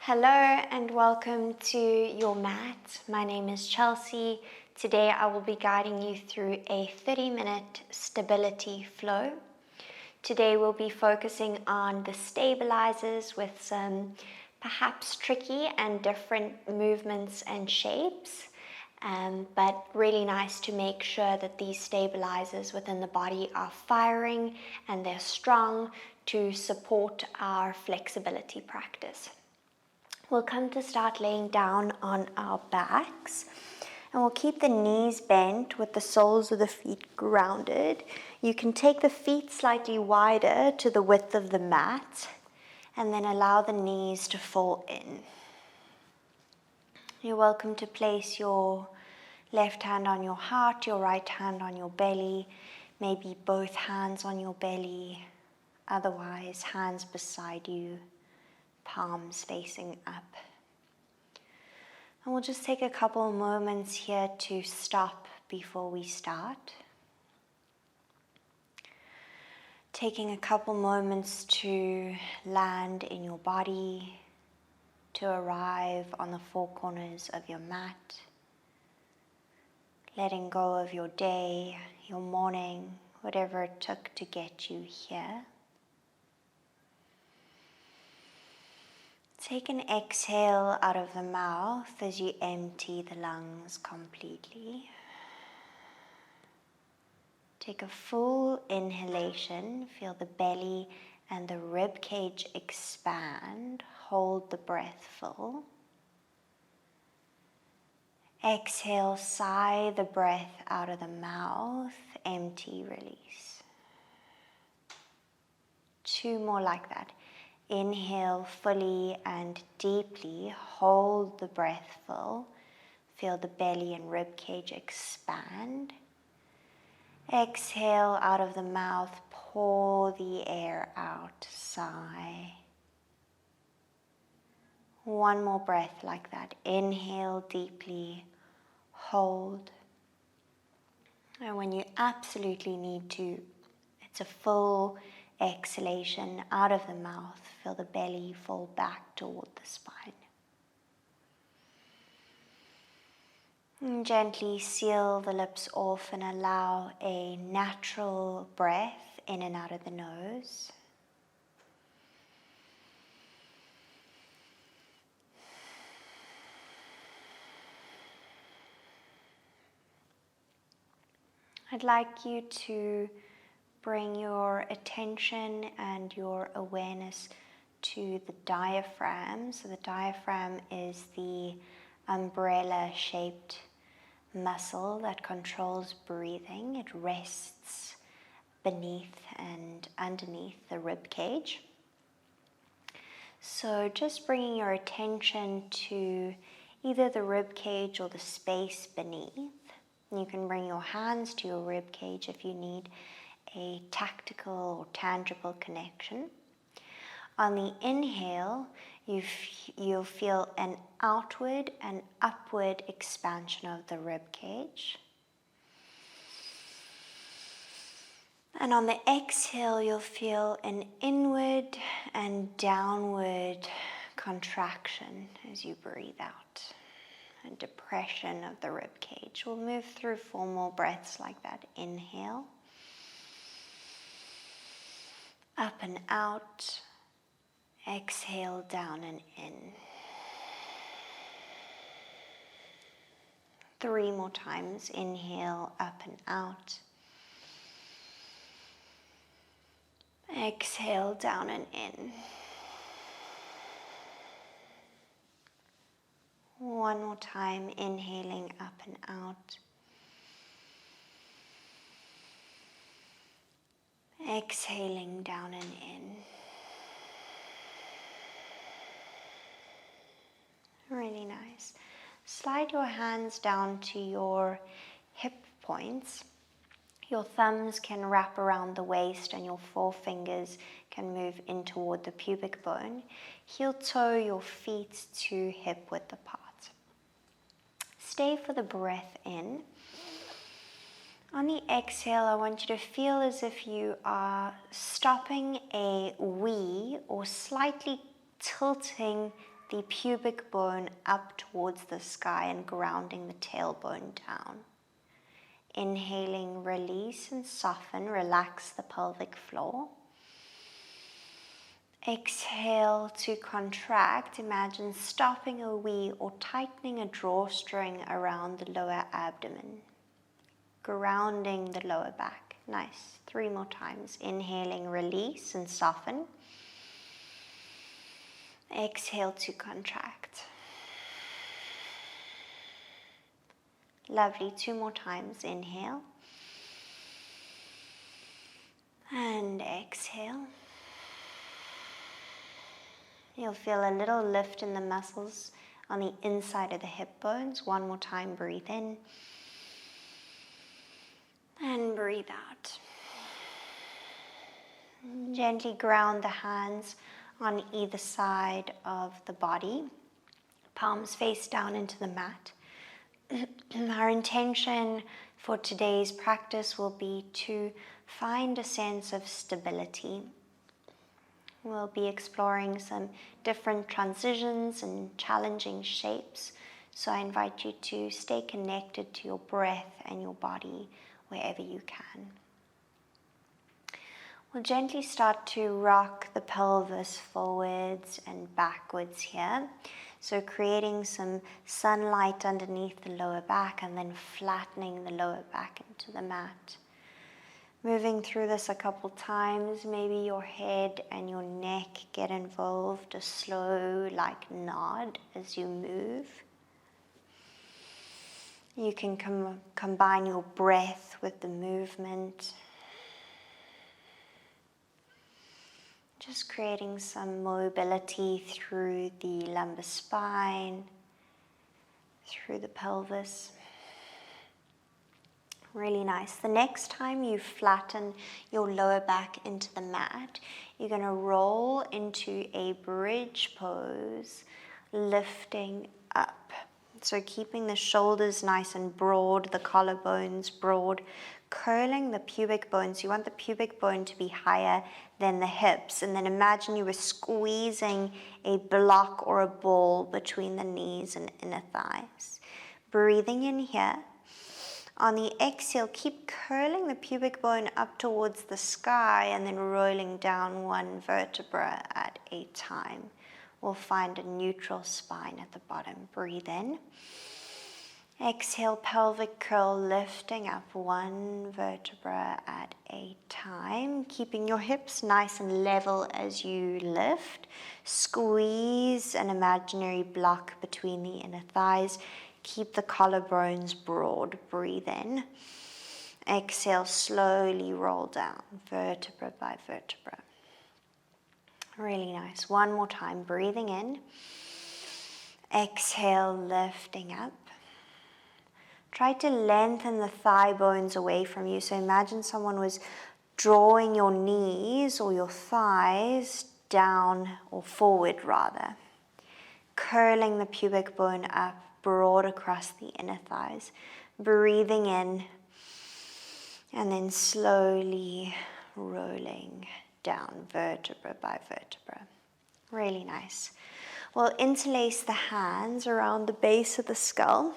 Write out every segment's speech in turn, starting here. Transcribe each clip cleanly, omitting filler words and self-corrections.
Hello and welcome to your mat. My name is Chelsea. Today I will be guiding you through a 30-minute stability flow. Today we'll be focusing on the stabilizers with some perhaps tricky and different movements and shapes, but really nice to make sure that these stabilizers within the body are firing and they're strong to support our flexibility practice. We'll come to start laying down on our backs, and we'll keep the knees bent with the soles of the feet grounded. You can take the feet slightly wider to the width of the mat and then allow the knees to fall in. You're welcome to place your left hand on your heart, your right hand on your belly, maybe both hands on your belly, otherwise hands beside you, palms facing up. And we'll just take a couple moments here to stop before we start. Taking a couple moments to land in your body, to arrive on the four corners of your mat, letting go of your day, your morning, whatever it took to get you here. Take an exhale out of the mouth as you empty the lungs completely. Take a full inhalation, feel the belly and the rib cage expand, hold the breath full. Exhale, sigh the breath out of the mouth, empty, release. 2 more like that. Inhale fully and deeply, hold the breath full, feel the belly and rib cage expand. Exhale out of the mouth, pour the air out, sigh. 1 more breath like that. Inhale deeply, hold. And when you absolutely need to, it's a full exhalation out of the mouth. Feel the belly fall back toward the spine. And gently seal the lips off and allow a natural breath in and out of the nose. I'd like you to bring your attention and your awareness to the diaphragm. So the diaphragm is the umbrella-shaped muscle that controls breathing. It rests beneath and underneath the rib cage. So just bringing your attention to either the rib cage or the space beneath. You can bring your hands to your rib cage if you need a tactical or tangible connection. On the inhale, you'll feel an outward and upward expansion of the rib cage. And on the exhale, you'll feel an inward and downward contraction as you breathe out. A depression of the rib cage. We'll move through 4 more breaths like that. Inhale. Up and out, exhale down and in. 3 more times, inhale, up and out. Exhale down and in. 1 more time, inhaling up and out. Exhaling down and in. Really nice. Slide your hands down to your hip points. Your thumbs can wrap around the waist and your forefingers can move in toward the pubic bone. Heel toe your feet to hip width apart. Stay for the breath in. On the exhale, I want you to feel as if you are stopping a wee or slightly tilting the pubic bone up towards the sky and grounding the tailbone down. Inhaling, release and soften, relax the pelvic floor. Exhale to contract. Imagine stopping a wee or tightening a drawstring around the lower abdomen. Grounding the lower back. Nice. 3 more times. Inhaling, release and soften. Exhale to contract. Lovely. 2 more times. Inhale. And exhale. You'll feel a little lift in the muscles on the inside of the hip bones. 1 more time. Breathe in. And breathe out. Gently ground the hands on either side of the body. Palms face down into the mat. Our intention for today's practice will be to find a sense of stability. We'll be exploring some different transitions and challenging shapes. So I invite you to stay connected to your breath and your body wherever you can. We'll gently start to rock the pelvis forwards and backwards here. So creating some sunlight underneath the lower back and then flattening the lower back into the mat. Moving through this a couple times, maybe your head and your neck get involved, a slow like nod as you move. You can combine your breath with the movement. Just creating some mobility through the lumbar spine, through the pelvis. Really nice. The next time you flatten your lower back into the mat, you're going to roll into a bridge pose, lifting up. So keeping the shoulders nice and broad, the collarbones broad, curling the pubic bones. You want the pubic bone to be higher than the hips. And then imagine you were squeezing a block or a ball between the knees and inner thighs. Breathing in here. On the exhale, keep curling the pubic bone up towards the sky and then rolling down 1 vertebra at a time. We'll find a neutral spine at the bottom. Breathe in. Exhale, pelvic curl, lifting up 1 vertebra at a time. Keeping your hips nice and level as you lift. Squeeze an imaginary block between the inner thighs. Keep the collarbones broad. Breathe in. Exhale, slowly roll down, vertebra by vertebra. Really nice. 1 more time. Breathing in. Exhale, lifting up. Try to lengthen the thigh bones away from you. So imagine someone was drawing your knees or your thighs down or forward rather. Curling the pubic bone up, broad across the inner thighs. Breathing in and then slowly rolling down vertebra by vertebra. Really nice. We'll interlace the hands around the base of the skull,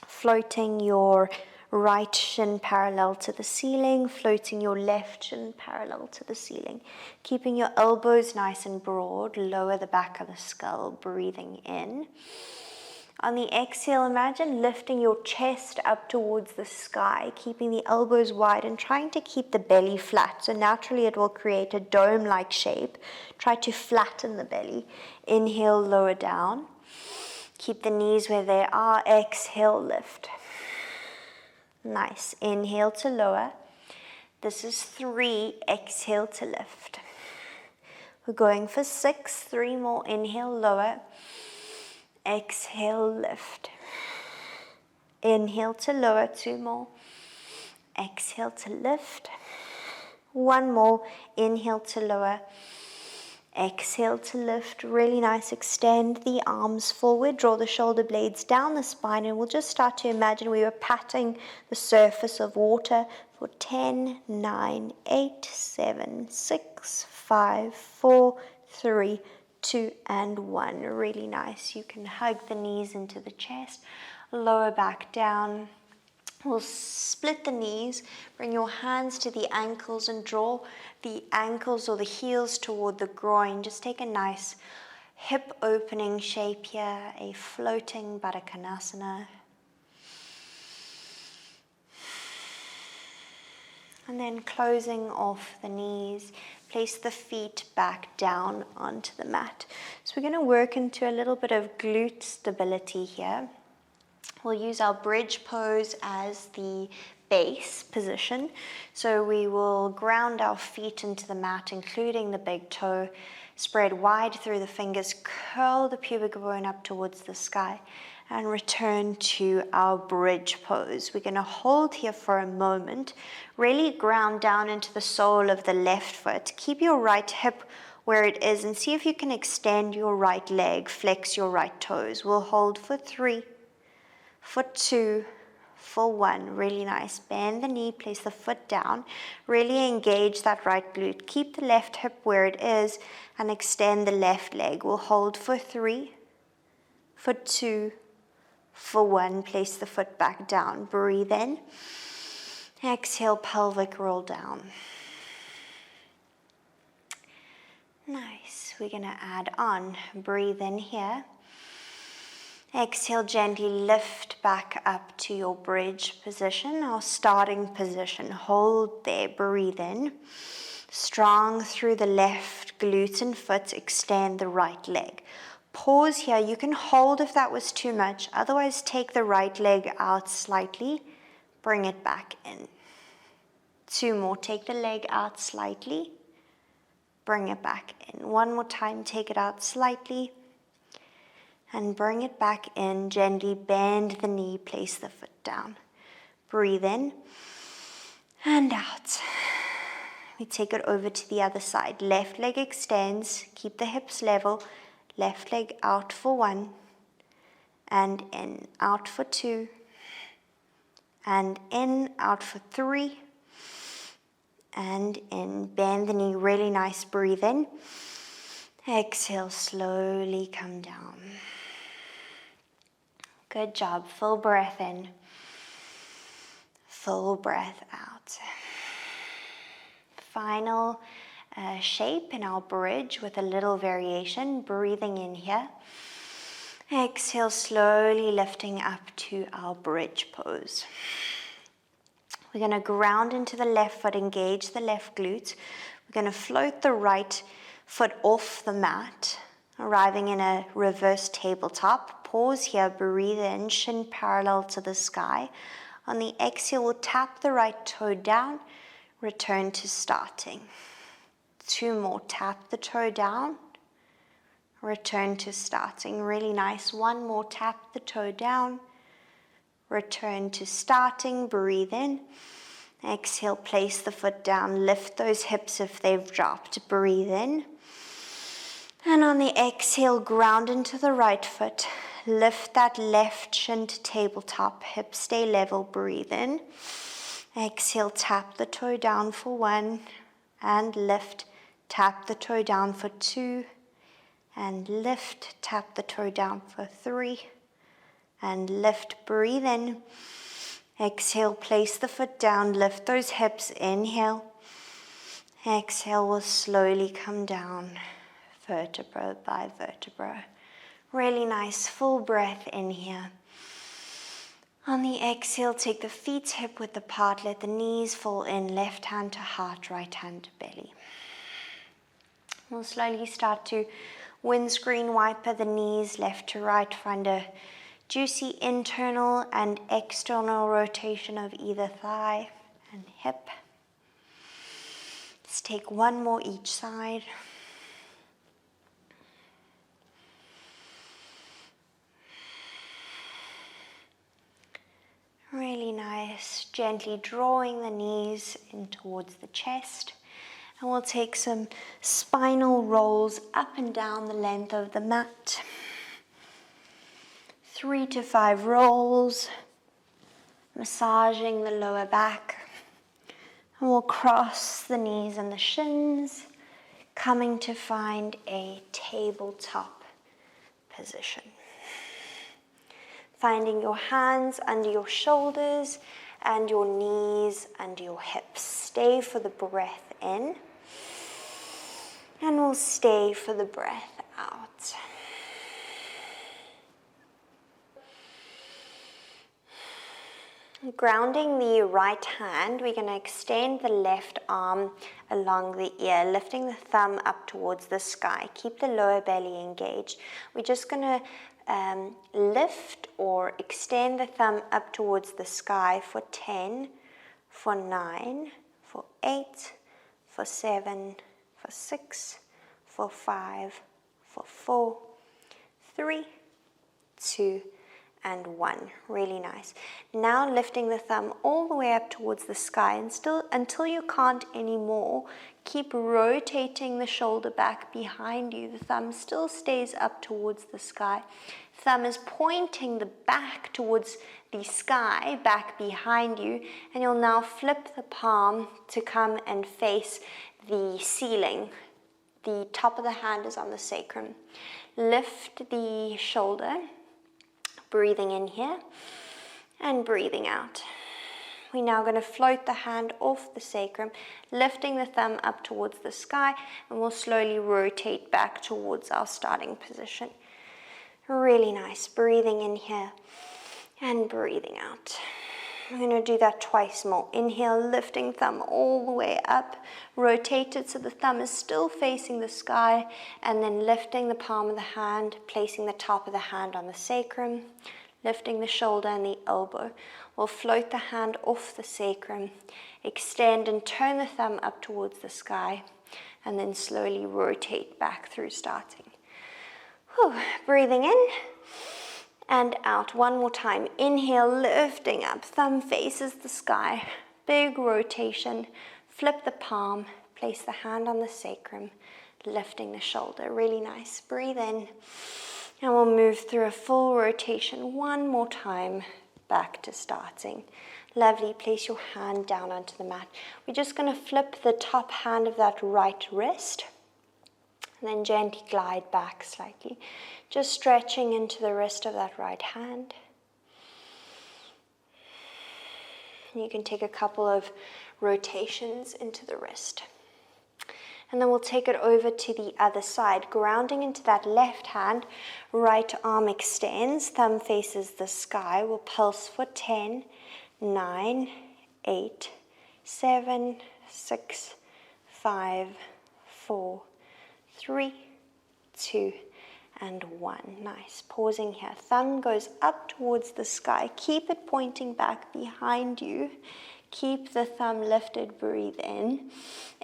floating your right shin parallel to the ceiling, floating your left shin parallel to the ceiling. Keeping your elbows nice and broad, lower the back of the skull, breathing in. On the exhale, imagine lifting your chest up towards the sky, keeping the elbows wide and trying to keep the belly flat. So naturally it will create a dome-like shape. Try to flatten the belly. Inhale, lower down. Keep the knees where they are. Exhale, lift. Nice. Inhale to lower. This is 3. Exhale to lift. We're going for 6. 3 more. Inhale, lower. Exhale, lift. Inhale to lower. 2 more. Exhale to lift. 1 more. Inhale to lower. Exhale to lift. Really nice. Extend the arms forward. Draw the shoulder blades down the spine. And we'll just start to imagine we were patting the surface of water for 10, 9, 8, 7, 6, 5, 4, 3, 2, and 1. Really nice. You can hug the knees into the chest, lower back down. We'll split the knees, bring your hands to the ankles and draw the ankles or the heels toward the groin. Just take a nice hip opening shape here, a floating Baddha Konasana. And then closing off the knees, place the feet back down onto the mat. So we're going to work into a little bit of glute stability here. We'll use our bridge pose as the base position. So we will ground our feet into the mat, including the big toe, spread wide through the fingers, curl the pubic bone up towards the sky, and return to our bridge pose. We're going to hold here for a moment, really ground down into the sole of the left foot. Keep your right hip where it is and see if you can extend your right leg, flex your right toes. We'll hold for 3, for 2, for 1. Really nice. Bend the knee, place the foot down. Really engage that right glute. Keep the left hip where it is and extend the left leg. We'll hold for 3, for 2, for 1. Place the foot back down. Breathe in. Exhale, pelvic roll down. Nice. We're going to add on. Breathe in here. Exhale, gently lift back up to your bridge position, our starting position. Hold there, breathe in. Strong through the left glute and foot, extend the right leg. Pause here, you can hold if that was too much, otherwise take the right leg out slightly, bring it back in. 2 more, take the leg out slightly, bring it back in. 1 more time, take it out slightly, and bring it back in. Gently bend the knee, place the foot down. Breathe in and out. We take it over to the other side. Left leg extends, keep the hips level. Left leg out for 1, and in, out for 2, and in, out for 3, and in. Bend the knee, really nice. Breathe in. Exhale, slowly come down. Good job. Full breath in. Full breath out. Final shape in our bridge with a little variation. Breathing in here. Exhale, slowly lifting up to our bridge pose. We're going to ground into the left foot, engage the left glute. We're going to float the right foot off the mat, arriving in a reverse tabletop. Pause here, breathe in, shin parallel to the sky. On the exhale, we'll tap the right toe down, return to starting. 2 more, tap the toe down, return to starting. Really nice. 1 more, tap the toe down, return to starting. Breathe in. Exhale, place the foot down, lift those hips if they've dropped. Breathe in. And on the exhale, ground into the right foot. Lift that left shin to tabletop, hips stay level. Breathe in. Exhale, tap the toe down for 1, and lift. Tap the toe down for 2, and lift. Tap the toe down for 3, and lift. Breathe in. Exhale, place the foot down, lift those hips. Inhale. Exhale, will slowly come down, vertebra by vertebra. Really nice, full breath in here. On the exhale, take the feet hip width apart, let the knees fall in, left hand to heart, right hand to belly. We'll slowly start to windscreen wiper the knees left to right, find a juicy internal and external rotation of either thigh and hip. Let's take 1 more each side. Really nice, gently drawing the knees in towards the chest. And we'll take some spinal rolls up and down the length of the mat. 3 to 5 rolls, massaging the lower back. And we'll cross the knees and the shins, coming to find a tabletop position. Finding your hands under your shoulders and your knees under your hips. Stay for the breath in, and we'll stay for the breath out. Grounding the right hand, we're going to extend the left arm along the ear, lifting the thumb up towards the sky. Keep the lower belly engaged. We're just going to lift or extend the thumb up towards the sky for 10, for 9, for 8, for 7, for 6, for 5, for 4, 3, 2, and 1. Really nice. Now lifting the thumb all the way up towards the sky, and still until you can't anymore, keep rotating the shoulder back behind you. The thumb still stays up towards the sky. Thumb is pointing the back towards the sky, back behind you, and you'll now flip the palm to come and face the ceiling. The top of the hand is on the sacrum. Lift the shoulder, breathing in here and breathing out. We're now going to float the hand off the sacrum, lifting the thumb up towards the sky, and we'll slowly rotate back towards our starting position. Really nice. Breathing in here and breathing out. I'm going to do that twice more. Inhale, lifting thumb all the way up, rotate it so the thumb is still facing the sky, and then lifting the palm of the hand, placing the top of the hand on the sacrum, lifting the shoulder and the elbow. We'll float the hand off the sacrum, extend and turn the thumb up towards the sky, and then slowly rotate back through starting. Whew. Breathing in and out. One more time. Inhale, lifting up, thumb faces the sky. Big rotation. Flip the palm, place the hand on the sacrum, lifting the shoulder. Really nice. Breathe in, and we'll move through a full rotation one more time, back to starting. Lovely. Place your hand down onto the mat. We're just going to flip the top hand of that right wrist, and then gently glide back slightly. Just stretching into the wrist of that right hand. You can take a couple of rotations into the wrist. And then we'll take it over to the other side, grounding into that left hand. Right arm extends, thumb faces the sky. We'll pulse for 10, 9, 8, 7, 6, 5, 4, 3, 2, and 1. Nice. Pausing here. Thumb goes up towards the sky. Keep it pointing back behind you. Keep the thumb lifted. Breathe in.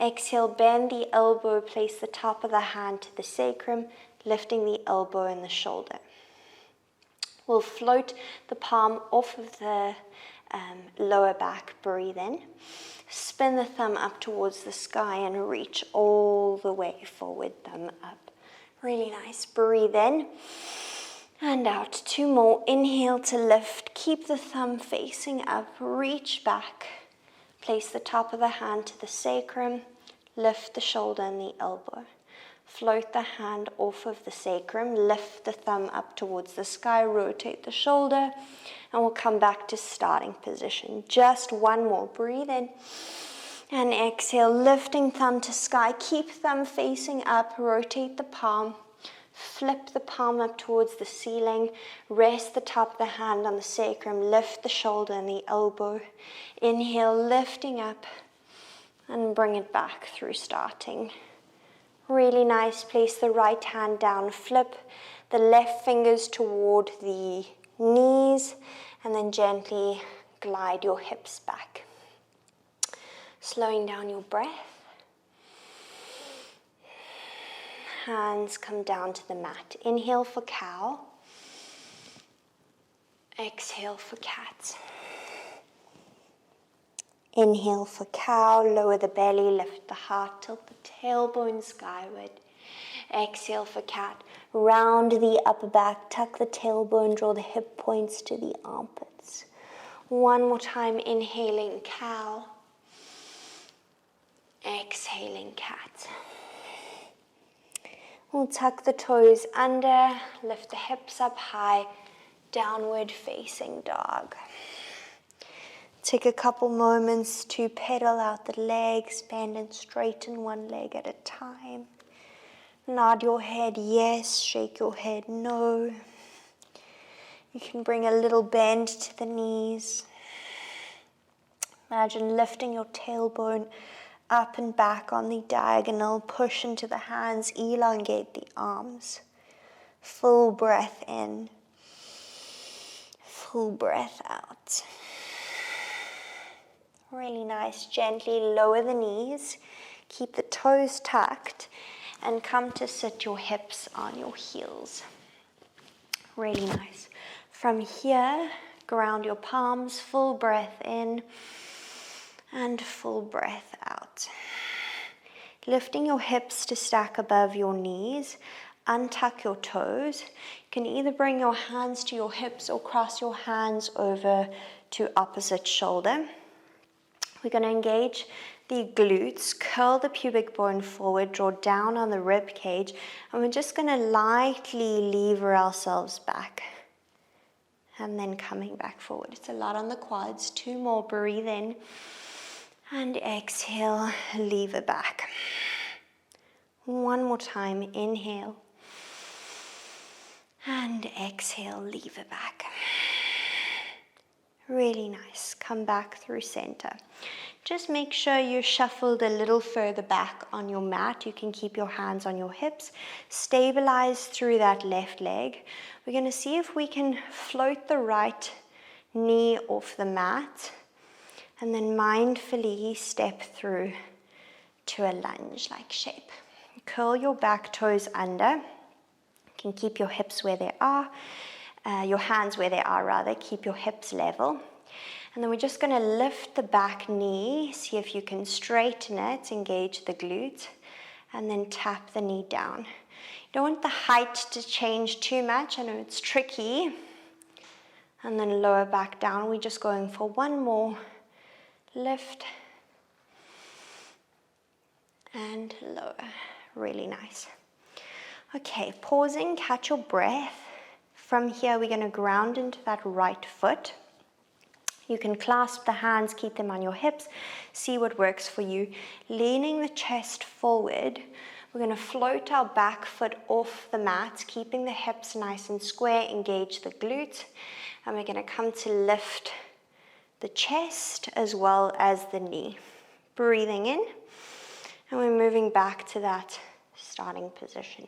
Exhale, bend the elbow. Place the top of the hand to the sacrum, lifting the elbow and the shoulder. We'll float the palm off of the lower back. Breathe in. Spin the thumb up towards the sky and reach all the way forward, thumb up. Really nice. Breathe in and out. 2 more. Inhale to lift. Keep the thumb facing up. Reach back. Place the top of the hand to the sacrum. Lift the shoulder and the elbow. Float the hand off of the sacrum. Lift the thumb up towards the sky. Rotate the shoulder. And we'll come back to starting position. Just 1 more. Breathe in. And exhale, lifting thumb to sky. Keep thumb facing up. Rotate the palm. Flip the palm up towards the ceiling. Rest the top of the hand on the sacrum. Lift the shoulder and the elbow. Inhale, lifting up. And bring it back through starting. Really nice. Place the right hand down. Flip the left fingers toward the knees. And then gently glide your hips back. Slowing down your breath. Hands come down to the mat. Inhale for cow. Exhale for cat. Inhale for cow. Lower the belly, lift the heart, tilt the tailbone skyward. Exhale for cat. Round the upper back, tuck the tailbone, draw the hip points to the armpits. 1 more time. Inhaling cow. Exhaling cat. We'll tuck the toes under, lift the hips up high, downward facing dog. Take a couple moments to pedal out the legs, bend and straighten one leg at a time. Nod your head yes, shake your head no. You can bring a little bend to the knees. Imagine lifting your tailbone up and back on the diagonal, push into the hands, elongate the arms. Full breath in, full breath out. Really nice. Gently lower the knees, keep the toes tucked, and come to sit your hips on your heels. Really nice. From here, ground your palms, full breath in, and full breath out. Lifting your hips to stack above your knees, untuck your toes. You can either bring your hands to your hips or cross your hands over to opposite shoulder. We're going to engage the glutes, curl the pubic bone forward, draw down on the rib cage, and we're just going to lightly lever ourselves back. And then coming back forward. It's a lot on the quads. 2 more, breathe in. And exhale, lever back. 1 more time, inhale. And exhale, lever back. Really nice. Come back through center. Just make sure you're shuffled a little further back on your mat. You can keep your hands on your hips. Stabilize through that left leg. We're going to see if we can float the right knee off the mat. And then mindfully step through to a lunge-like shape. Curl your back toes under. You can keep your hips where they are, your hands where they are rather. Keep your hips level. And then we're just going to lift the back knee. See if you can straighten it, engage the glute, and then tap the knee down. You don't want the height to change too much. I know it's tricky. And then lower back down. We're just going for 1 more. Lift and lower. Really nice. Okay, pausing, catch your breath. From here, we're going to ground into that right foot. You can clasp the hands, keep them on your hips. See what works for you. Leaning the chest forward, we're going to float our back foot off the mat, keeping the hips nice and square, engage the glute. And we're going to come to lift the chest as well as the knee. Breathing in, and we're moving back to that starting position.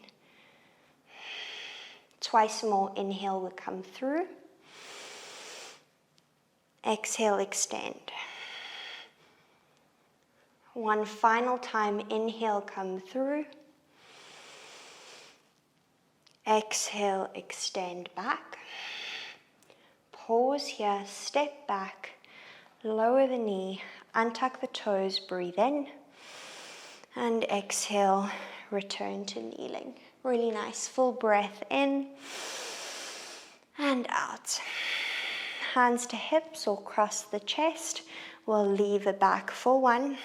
Twice more, inhale will come through. Exhale, extend. 1 final time, inhale, come through. Exhale, extend back. Pause here, step back. Lower the knee, untuck the toes, breathe in, and exhale, return to kneeling. Really nice, full breath in and out. Hands to hips or cross the chest. We'll lever back for 1.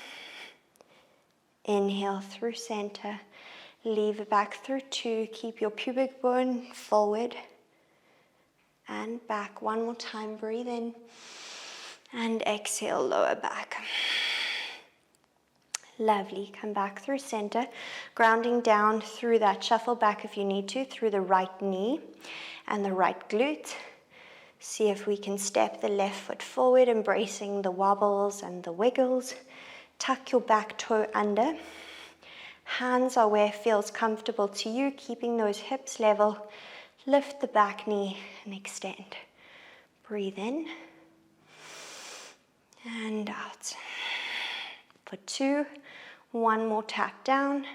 Inhale through center, lever back through 2. Keep your pubic bone forward and back. 1 more time, breathe in. And exhale, lower back. Lovely. Come back through center, grounding down through that. Shuffle back if you need to, through the right knee and the right glute. See if we can step the left foot forward, embracing the wobbles and the wiggles. Tuck your back toe under. Hands are where it feels comfortable to you, keeping those hips level. Lift the back knee and extend. Breathe in. And out. For 2, 1 more tap down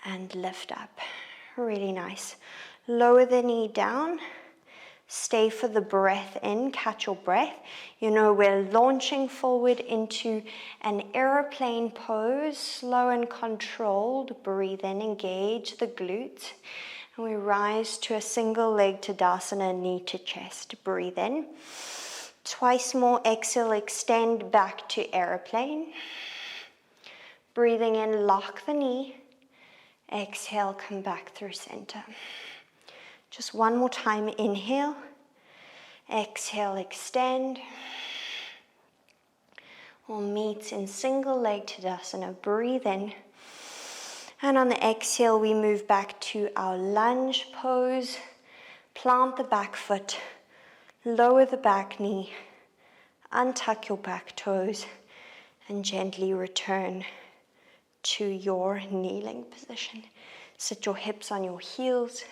and lift up. Really nice. Lower the knee down. Stay for the breath in, catch your breath. You know we're launching forward into an aeroplane pose, slow and controlled. Breathe in, engage the glute. And we rise to a single leg Tadasana, knee to chest. Breathe in. Twice more, exhale, extend back to aeroplane. Breathing in, lock the knee. Exhale, come back through center. Just one more time, inhale. Exhale, extend. We'll meet in single leg Tadasana. Breathe in. And on the exhale, we move back to our lunge pose. Plant the back foot. Lower the back knee. Untuck your back toes. And gently return to your kneeling position. Sit your hips on your heels.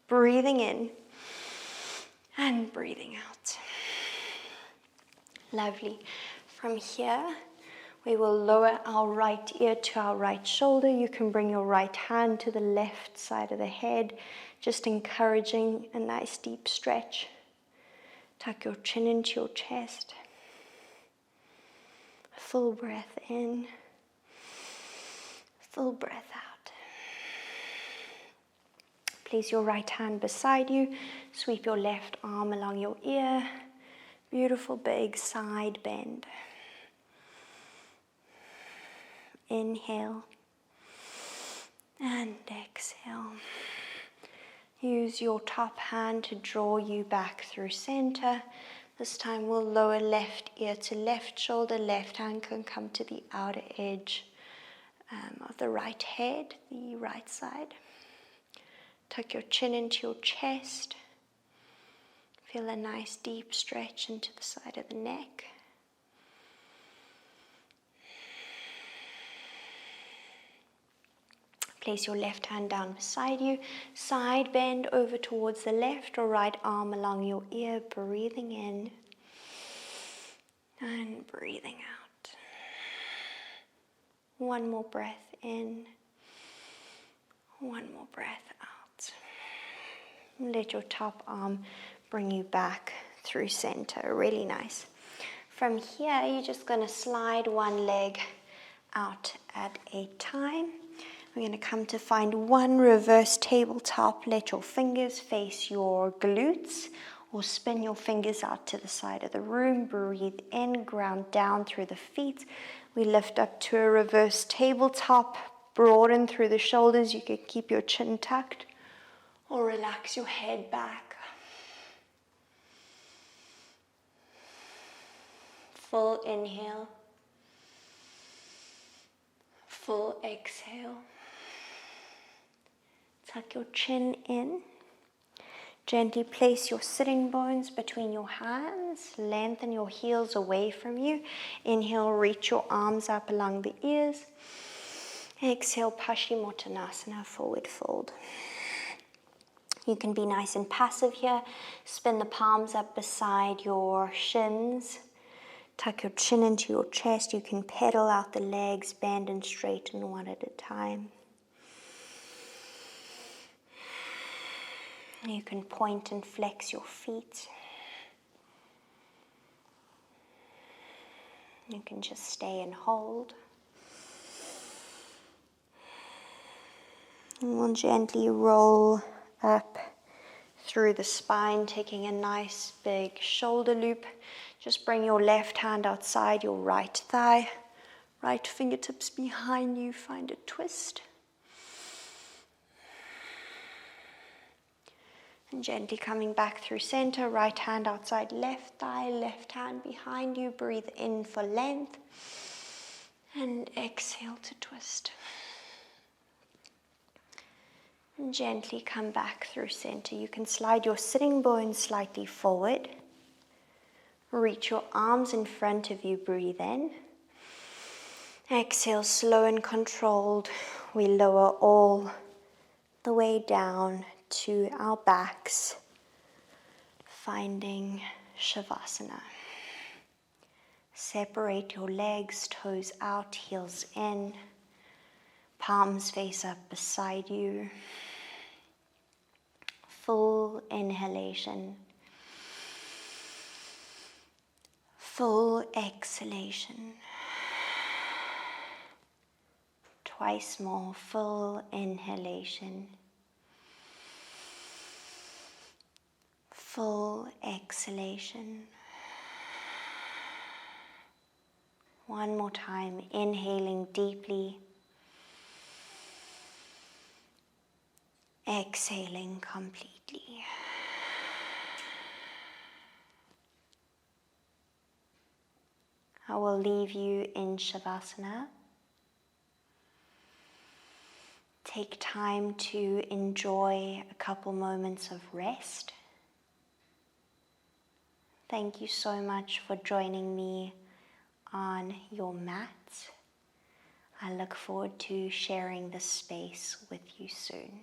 Breathing in. And breathing out. Lovely. From here, we will lower our right ear to our right shoulder. You can bring your right hand to the left side of the head, just encouraging a nice deep stretch. Tuck your chin into your chest. Full breath in. Full breath out. Place your right hand beside you. Sweep your left arm along your ear. Beautiful big side bend. Inhale and exhale. Use your top hand to draw you back through center. This time we'll lower left ear to left shoulder. Left hand can come to the outer edge of the right head, the right side. Tuck your chin into your chest. Feel a nice deep stretch into the side of the neck. Place your left hand down beside you. Side bend over towards the left or right arm along your ear. Breathing in and breathing out. One more breath in. One more breath out. Let your top arm bring you back through center. Really nice. From here, you're just going to slide one leg out at a time. We're going to come to find one reverse tabletop. Let your fingers face your glutes or spin your fingers out to the side of the room. Breathe in, ground down through the feet. We lift up to a reverse tabletop. Broaden through the shoulders. You can keep your chin tucked or relax your head back. Full inhale. Full exhale. Tuck your chin in. Gently place your sitting bones between your hands. Lengthen your heels away from you. Inhale, reach your arms up along the ears. Exhale, Paschimottanasana, forward fold. You can be nice and passive here. Spin the palms up beside your shins. Tuck your chin into your chest. You can pedal out the legs, bend and straighten one at a time. You can point and flex your feet. You can just stay and hold. And we'll gently roll up through the spine, taking a nice big shoulder loop. Just bring your left hand outside your right thigh. Right fingertips behind you, find a twist. And gently coming back through center, right hand outside left thigh, left hand behind you. Breathe in for length. And exhale to twist. And gently come back through center. You can slide your sitting bones slightly forward. Reach your arms in front of you. Breathe in. Exhale, slow and controlled. We lower all the way down to our backs, finding Savasana. Separate your legs, toes out, heels in, palms face up beside you. Full inhalation, full exhalation. Twice more, full inhalation. Full exhalation. One more time, inhaling deeply. Exhaling completely. I will leave you in Savasana. Take time to enjoy a couple moments of rest. Thank you so much for joining me on your mat. I look forward to sharing this space with you soon.